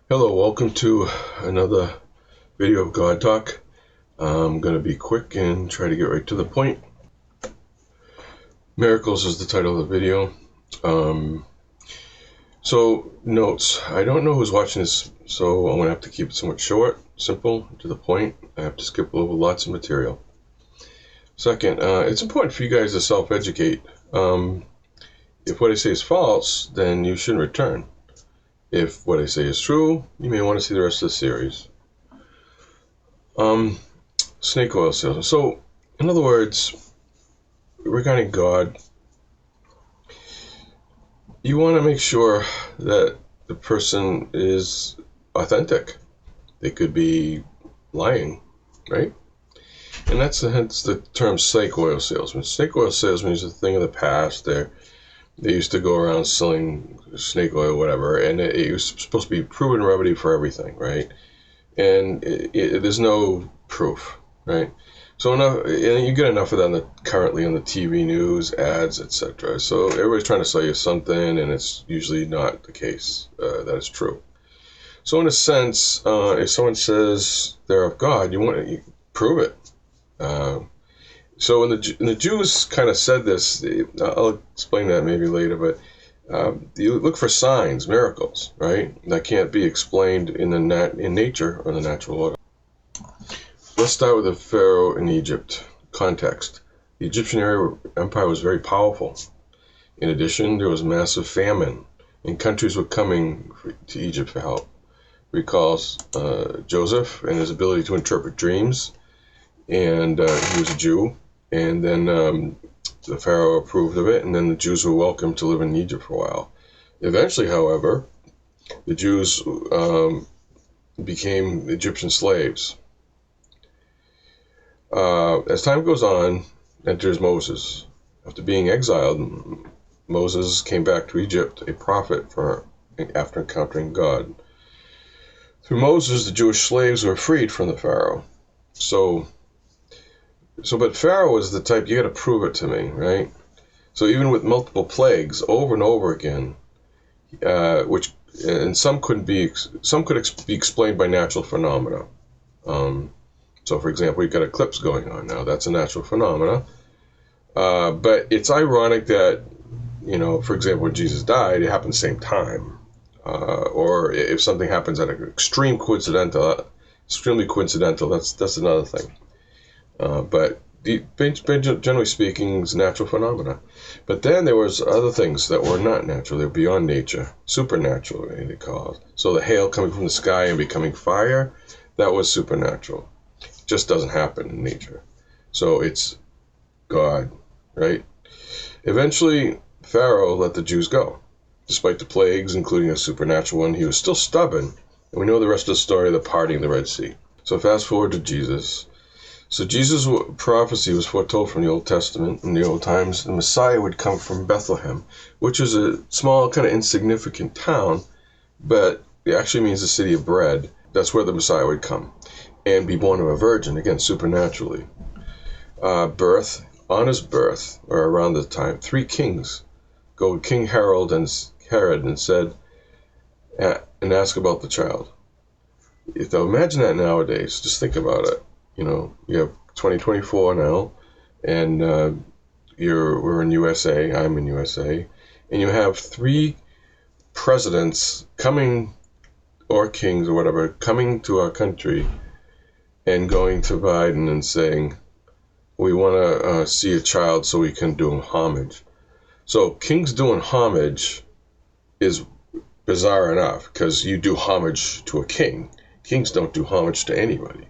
Hello, welcome to another video of God Talk. I'm going to be quick and try to get right to the point. Miracles is the title of the video. So, notes. I don't know who's watching this, so I'm going to have to keep it somewhat short, simple, to the point. I have to skip over lots of material. Second, it's important for you guys to self-educate. If what I say is false, then you shouldn't return. If what I say is true, you may want to see the rest of the series. Snake oil salesman. So, in other words, regarding God, you want to make sure that the person is authentic. They could be lying, right? And that's hence the term snake oil salesman. Snake oil salesman is a thing of the past. They used to go around selling snake oil, whatever, and it was supposed to be proven remedy for everything, right? And there's no proof, right? So enough, and you get enough of that currently on the TV news, ads, etc. So everybody's trying to sell you something, and it's usually not the case that it's true. So in a sense, if someone says they're of God, you want to prove it. So the Jews kind of said this. I'll explain that maybe later, but you look for signs, miracles, right? That can't be explained in nature or the natural order. Let's start with the Pharaoh in Egypt. Context. The Egyptian empire was very powerful. In addition, there was massive famine, and countries were coming to Egypt for help. Recalls Joseph and his ability to interpret dreams, and he was a Jew. And then the Pharaoh approved of it, and then the Jews were welcome to live in Egypt for a while. Eventually, however, the Jews became Egyptian slaves. As time goes on, enters Moses. After being exiled, Moses came back to Egypt, a prophet after encountering God. Through Moses, the Jewish slaves were freed from the Pharaoh. But Pharaoh was the type, you got to prove it to me, right? So even with multiple plagues over and over again, some could be explained by natural phenomena. So, for example, you've got eclipse going on now. That's a natural phenomena. But it's ironic that, for example, when Jesus died, it happened at the same time. Or if something happens at an extremely coincidental, that's another thing. But generally speaking, it's natural phenomena. But then there was other things that were not natural. They were beyond nature, supernatural, they call it. So the hail coming from the sky and becoming fire, that was supernatural. It just doesn't happen in nature. So it's God, right? Eventually, Pharaoh let the Jews go. Despite the plagues, including a supernatural one, he was still stubborn. And we know the rest of the story of the parting of the Red Sea. So fast forward to Jesus. So Jesus' prophecy was foretold from the Old Testament. In the old times, the Messiah would come from Bethlehem, which is a small, kind of insignificant town, but it actually means the city of bread. That's where the Messiah would come and be born of a virgin, again, supernaturally. On his birth, or around the time, 3 kings go to King Herod and said, and ask about the child. Imagine that nowadays. Just think about it. You have 2024 now, and we're in USA. I'm in USA, and you have 3 presidents coming, or kings or whatever, coming to our country and going to Biden and saying, we want to see a child so we can do him homage. So kings doing homage is bizarre enough, because you do homage to a king. Kings don't do homage to anybody.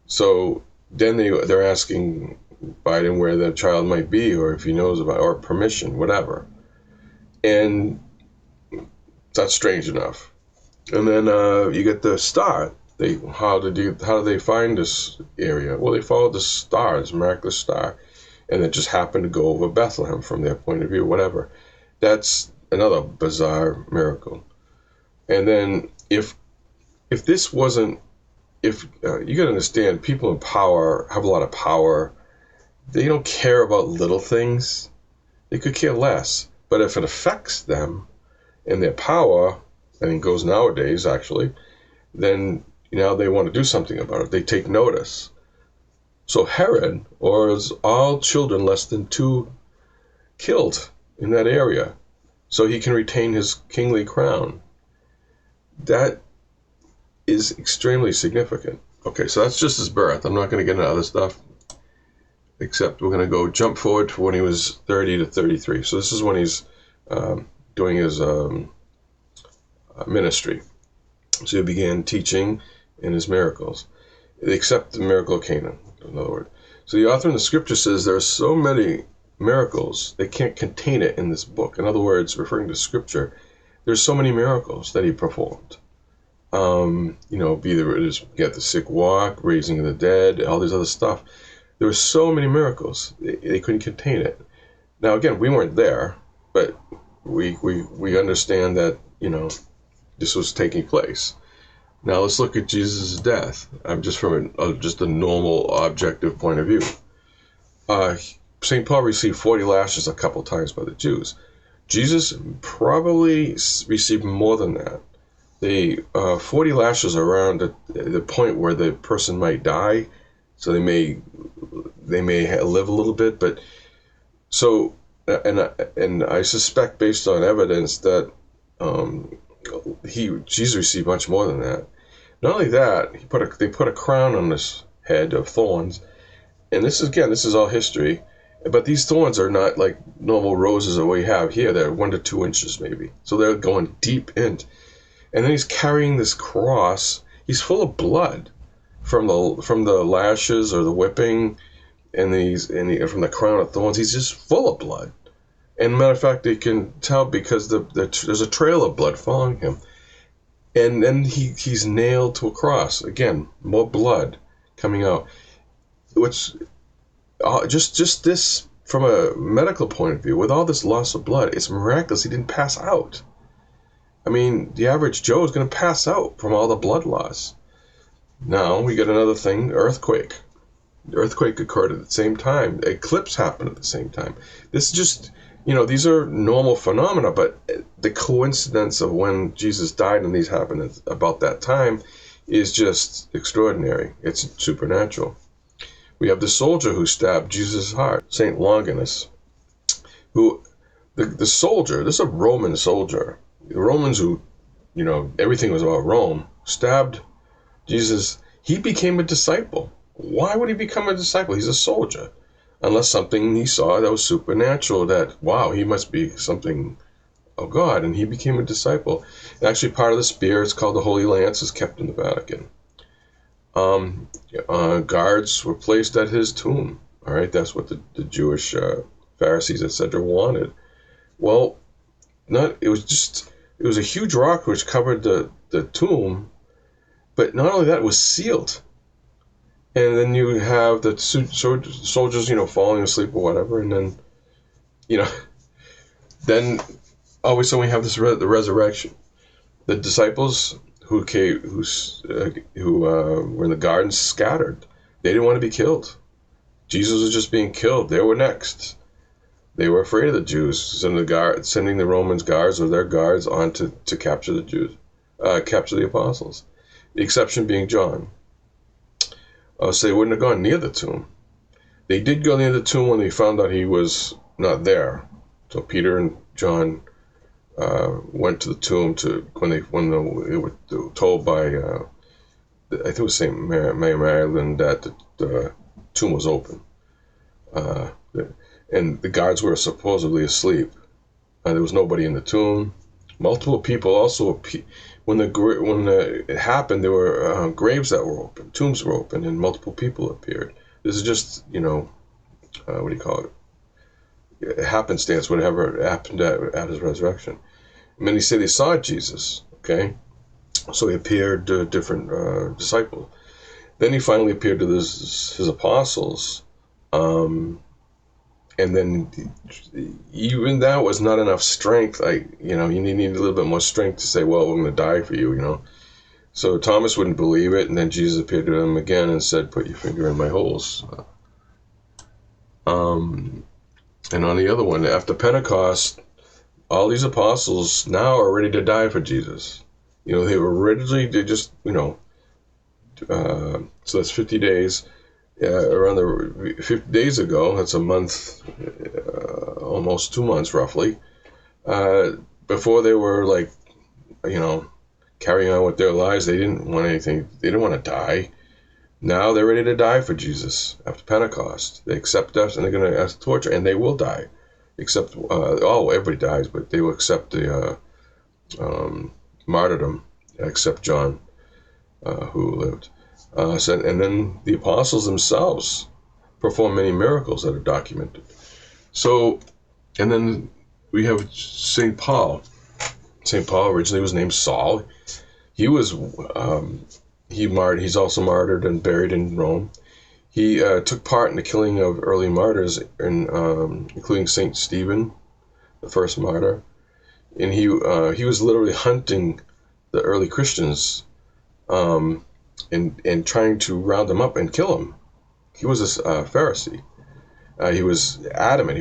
So then they're asking Biden where the child might be, or if he knows about, or permission, whatever. And that's strange enough. And then you get the star. How do they find this area? Well, they followed the star, this miraculous star, and it just happened to go over Bethlehem from their point of view, whatever. That's another bizarre miracle. And then if this wasn't, you got to understand, people in power have a lot of power. They don't care about little things. They could care less. But if it affects them and their power, and it goes nowadays actually, then now they want to do something about it. They take notice. So Herod orders all children less than 2 killed in that area so he can retain his kingly crown. That is extremely significant. Okay, so that's just his birth. I'm not going to get into other stuff, except we're going to go jump forward to when he was 30 to 33. So this is when he's doing his ministry. So he began teaching in his miracles, except the miracle of Cana, in other words. So the author in the scripture says there are so many miracles, they can't contain it in this book. In other words, referring to scripture, there's so many miracles that he performed. Be there is get the sick walk, raising the dead, all this other stuff. There were so many miracles, they couldn't contain it. Now again, we weren't there, but we understand that, this was taking place. Now let's look at Jesus' death. I'm just from just a normal objective point of view. St. Paul received 40 lashes a couple times by the Jews. Jesus probably received more than that. The 40 lashes are around the point where the person might die, so they may live a little bit. But so, and I suspect based on evidence that Jesus received much more than that. Not only that, they put a crown on his head of thorns, and this is all history. But these thorns are not like normal roses that we have here. They're 1 to 2 inches maybe, so they're going deep in. And then he's carrying this cross. He's full of blood from the lashes or the whipping, and from the crown of thorns. He's just full of blood. And matter of fact, you can tell because there's a trail of blood following him. And then he's nailed to a cross. Again, more blood coming out. Which just this from a medical point of view, with all this loss of blood, it's miraculous he didn't pass out. I mean, the average Joe is going to pass out from all the blood loss. Now we get another thing: earthquake. The earthquake occurred at the same time. The eclipse happened at the same time. This is just, these are normal phenomena, but the coincidence of when Jesus died and these happened at about that time is just extraordinary. It's supernatural. We have the soldier who stabbed Jesus' heart, St. Longinus, who, the soldier, this is a Roman soldier. The Romans who, everything was about Rome, stabbed Jesus. He became a disciple. Why would he become a disciple? He's a soldier. Unless something he saw that was supernatural, that, wow, he must be something of God, and he became a disciple. And actually, part of the spear, it's called the Holy Lance, is kept in the Vatican. Guards were placed at his tomb. All right, that's what the Jewish Pharisees, etc., wanted. Well, it was a huge rock which covered the tomb, but not only that, it was sealed. And then you have the soldiers, falling asleep or whatever, and then, then all of a sudden we have the resurrection. The disciples who were in the garden scattered. They didn't want to be killed. Jesus was just being killed. They were next. They were afraid of the Jews, sending the Romans guards or their guards on to capture the Jews, capture the apostles. The exception being John. So they wouldn't have gone near the tomb. They did go near the tomb when they found out he was not there. So Peter and John went to the tomb when they were told by I think it was St. Mary Magdalene that the tomb was open, and the guards were supposedly asleep. There was nobody in the tomb. Multiple people also when it happened, there were graves that were open, tombs were open, and multiple people appeared. This is just what do you call it? Happenstance, whatever happened at his resurrection. Many say they saw Jesus. Okay, so he appeared to different disciples. Then he finally appeared to his apostles, and then even that was not enough strength. You need a little bit more strength to say, well, I'm going to die for you. So Thomas wouldn't believe it, and then Jesus appeared to him again and said, "Put your finger in my holes." And on the other one, after Pentecost, all these apostles now are ready to die for Jesus. They were originally, so that's 50 days. Around the 50 days ago, that's a month, almost 2 months roughly, before they were carrying on with their lives. They didn't want anything. They didn't want to die. Now they're ready to die for Jesus after Pentecost. They accept us, and they're going to torture, and they will die. Except, everybody dies, but they will accept the martyrdom, except John, who lived. And then the apostles themselves perform many miracles that are documented. So, and then we have St. Paul. St. Paul originally was named Saul. He was he's also martyred and buried in Rome. He took part in the killing of early martyrs, including St. Stephen, the first martyr. And he was literally hunting the early Christians and trying to round them up and kill them. He was a Pharisee. He was adamant.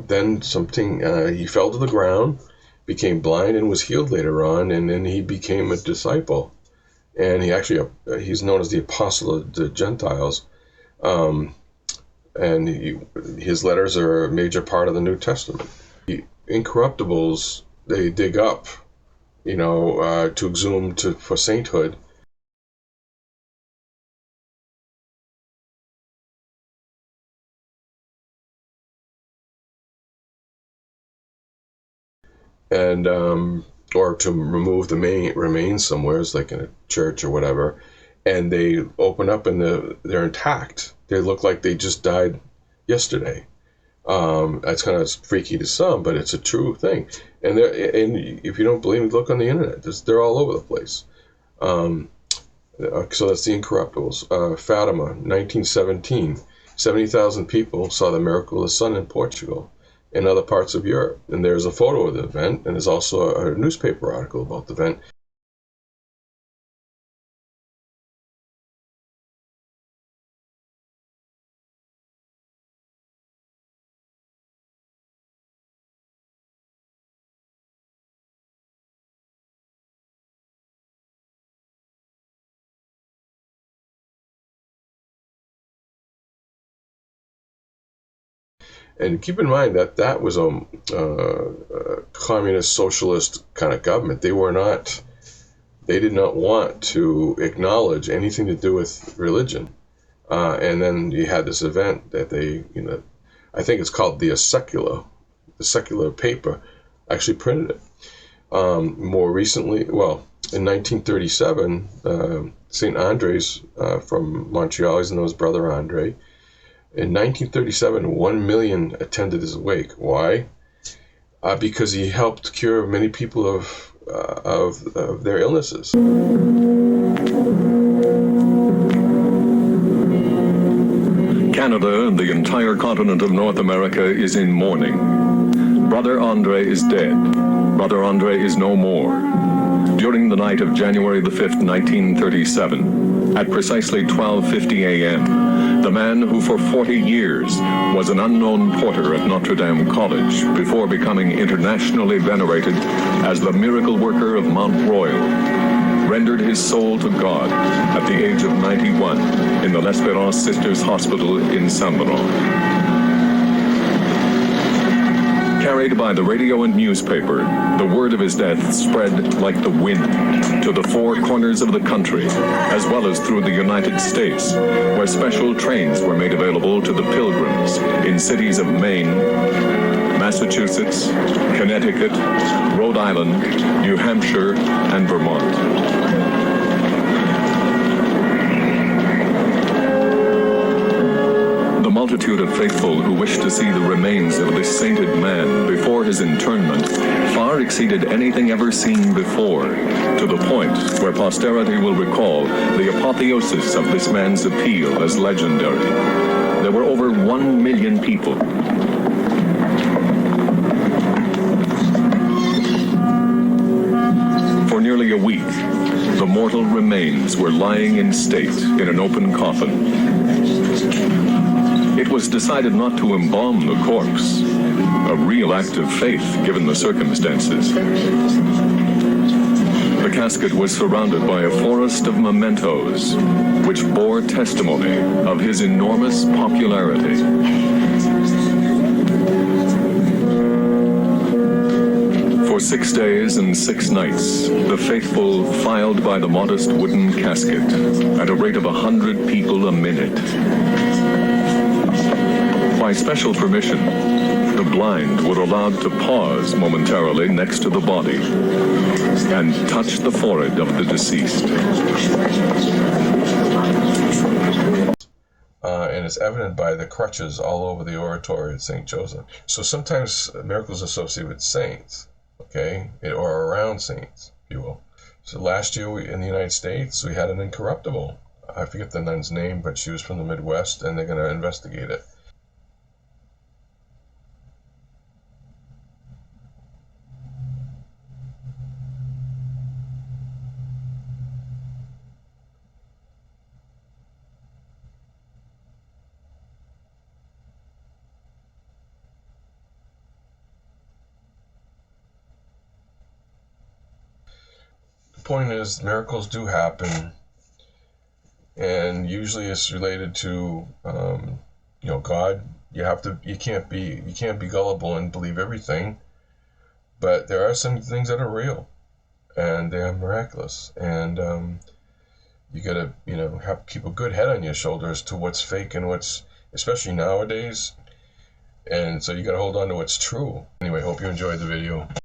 Then he fell to the ground, became blind, and was healed later on, and then he became a disciple. And he's known as the Apostle of the Gentiles. And his letters are a major part of the New Testament. The incorruptibles, they dig up, to exhume for sainthood. And or to remove the remains somewhere, like in a church or whatever, and they open up and they're intact. They look like they just died yesterday. That's kind of freaky to some, but it's a true thing. And if you don't believe me, look on the internet. They're all over the place. So that's the incorruptibles. Fatima, 1917, 70,000 people saw the miracle of the sun in Portugal and other parts of Europe. And there's a photo of the event, and there's also a newspaper article about the event. And keep in mind that was a communist socialist kind of government. They did not want to acknowledge anything to do with religion. And then you had this event that I think it's called the secular paper, actually printed it. More recently, in 1937, St. Andres from Montreal, he's known as Brother Andre. In 1937, 1 million attended his wake. Why? Because he helped cure many people of their illnesses. Canada and the entire continent of North America is in mourning. Brother Andre is dead. Brother Andre is no more. During the night of January the 5th, 1937, at precisely 12:50 a.m., the man who for 40 years was an unknown porter at Notre Dame College before becoming internationally venerated as the miracle worker of Mount Royal, rendered his soul to God at the age of 91 in the L'Espérance Sisters Hospital in Saint-Laurent. Carried by the radio and newspaper, the word of his death spread like the wind to the four corners of the country, as well as through the United States, where special trains were made available to the pilgrims in cities of Maine, Massachusetts, Connecticut, Rhode Island, New Hampshire, and Vermont. The multitude of faithful who wished to see the remains of this sainted man before his interment far exceeded anything ever seen before, to the point where posterity will recall the apotheosis of this man's appeal as legendary. There were over 1 million people. For nearly a week, the mortal remains were lying in state in an open coffin. It was decided not to embalm the corpse, a real act of faith given the circumstances. The casket was surrounded by a forest of mementos, which bore testimony of his enormous popularity. For 6 days and 6 nights, the faithful filed by the modest wooden casket at a rate of 100 people a minute. By special permission, the blind were allowed to pause momentarily next to the body and touch the forehead of the deceased. And it's evident by the crutches all over the oratory at St. Joseph. So sometimes miracles associated with saints, okay, or around saints, if you will. So last year in the United States, we had an incorruptible. I forget the nun's name, but she was from the Midwest, and they're going to investigate it. Point is, miracles do happen, and usually it's related to God. You can't be gullible and believe everything, but there are some things that are real and they are miraculous, and you gotta keep a good head on your shoulders to what's fake and what's, especially nowadays, and so you gotta hold on to what's true. Anyway, hope you enjoyed the video.